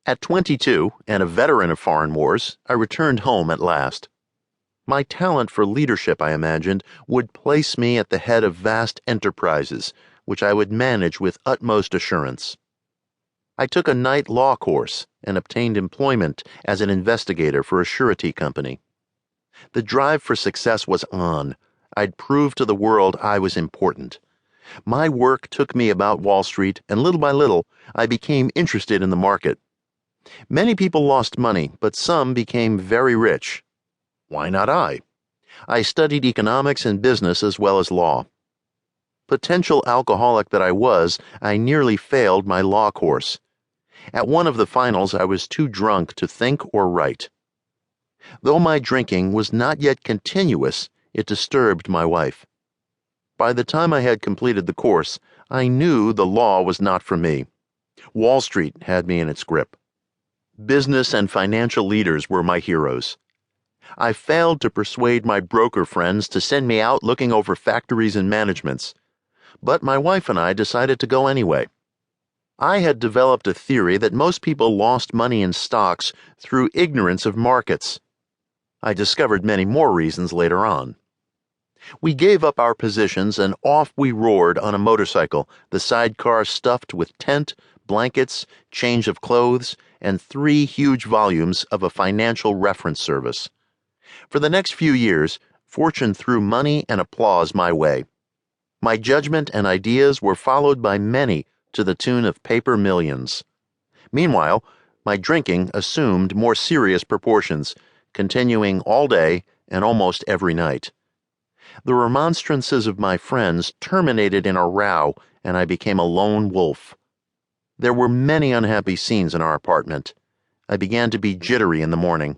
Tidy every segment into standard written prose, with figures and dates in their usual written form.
At 22, and a veteran of foreign wars, I returned home at last. My talent for leadership, I imagined, would place me at the head of vast enterprises, which I would manage with utmost assurance. I took a night law course and obtained employment as an investigator for a surety company. The drive for success was on. I'd proved to the world I was important. My work took me about Wall Street, and little by little, I became interested in the market. Many people lost money, but some became very rich. Why not I? I studied economics and business as well as law. Potential alcoholic that I was, I nearly failed my law course. At one of the finals, I was too drunk to think or write. Though my drinking was not yet continuous, it disturbed my wife. By the time I had completed the course, I knew the law was not for me. Wall Street had me in its grip. Business and financial leaders were my heroes. I failed to persuade my broker friends to send me out looking over factories and managements, but my wife and I decided to go anyway. I had developed a theory that most people lost money in stocks through ignorance of markets. I discovered many more reasons later on. We gave up our positions and off we roared on a motorcycle, the sidecar stuffed with tent, blankets, change of clothes, and 3 huge volumes of a financial reference service. For the next few years, fortune threw money and applause my way. My judgment and ideas were followed by many to the tune of paper millions. Meanwhile, my drinking assumed more serious proportions, continuing all day and almost every night. The remonstrances of my friends terminated in a row, and I became a lone wolf. There were many unhappy scenes in our apartment. I began to be jittery in the morning.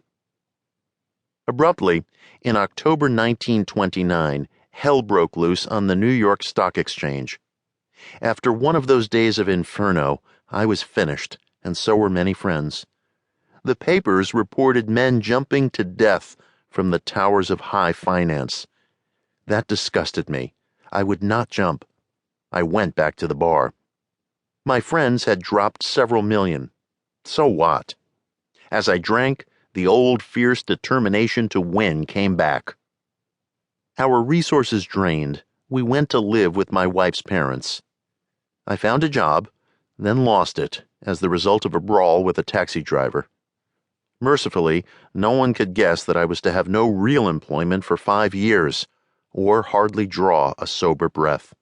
Abruptly, in October 1929, hell broke loose on the New York Stock Exchange. After one of those days of inferno, I was finished, and so were many friends. The papers reported men jumping to death from the towers of high finance. That disgusted me. I would not jump. I went back to the bar. My friends had dropped several million. So what? As I drank, the old fierce determination to win came back. Our resources drained, we went to live with my wife's parents. I found a job, then lost it as the result of a brawl with a taxi driver. Mercifully, no one could guess that I was to have no real employment for 5 years, or hardly draw a sober breath.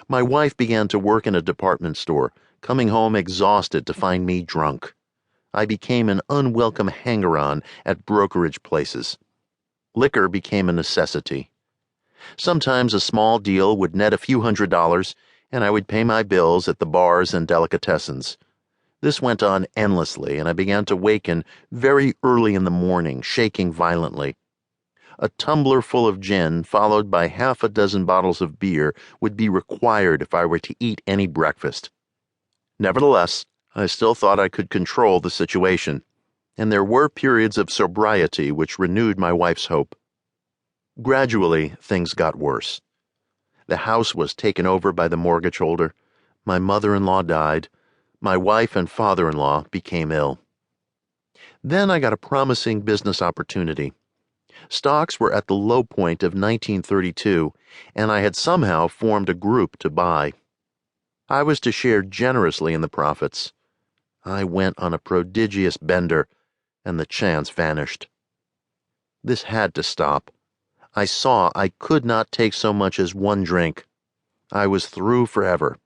My wife began to work in a department store, coming home exhausted to find me drunk. I became an unwelcome hanger-on at brokerage places. Liquor became a necessity. Sometimes a small deal would net a few $100s, and I would pay my bills at the bars and delicatessens. This went on endlessly, and I began to waken very early in the morning, shaking violently. A tumbler full of gin, followed by half a dozen bottles of beer, would be required if I were to eat any breakfast. Nevertheless, I still thought I could control the situation, and there were periods of sobriety which renewed my wife's hope. Gradually, things got worse. The house was taken over by the mortgage holder. My mother-in-law died. My wife and father-in-law became ill. Then I got a promising business opportunity. Stocks were at the low point of 1932, and I had somehow formed a group to buy. I was to share generously in the profits. I went on a prodigious bender, and the chance vanished. This had to stop. I saw I could not take so much as one drink. I was through forever.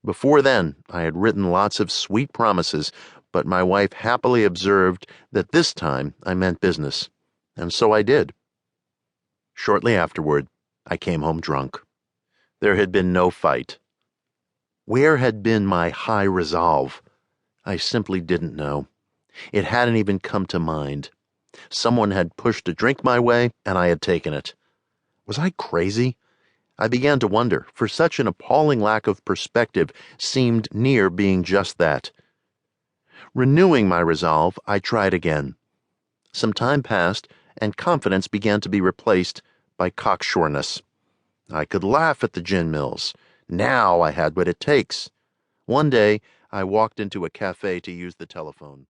Before then, I had written lots of sweet promises, but my wife happily observed that this time I meant business, and so I did. Shortly afterward, I came home drunk. There had been no fight. Where had been my high resolve? I simply didn't know. It hadn't even come to mind. Someone had pushed a drink my way, and I had taken it. Was I crazy? I began to wonder, for such an appalling lack of perspective seemed near being just that. Renewing my resolve, I tried again. Some time passed, and confidence began to be replaced by cocksureness. I could laugh at the gin mills. Now I had what it takes. One day, I walked into a cafe to use the telephone.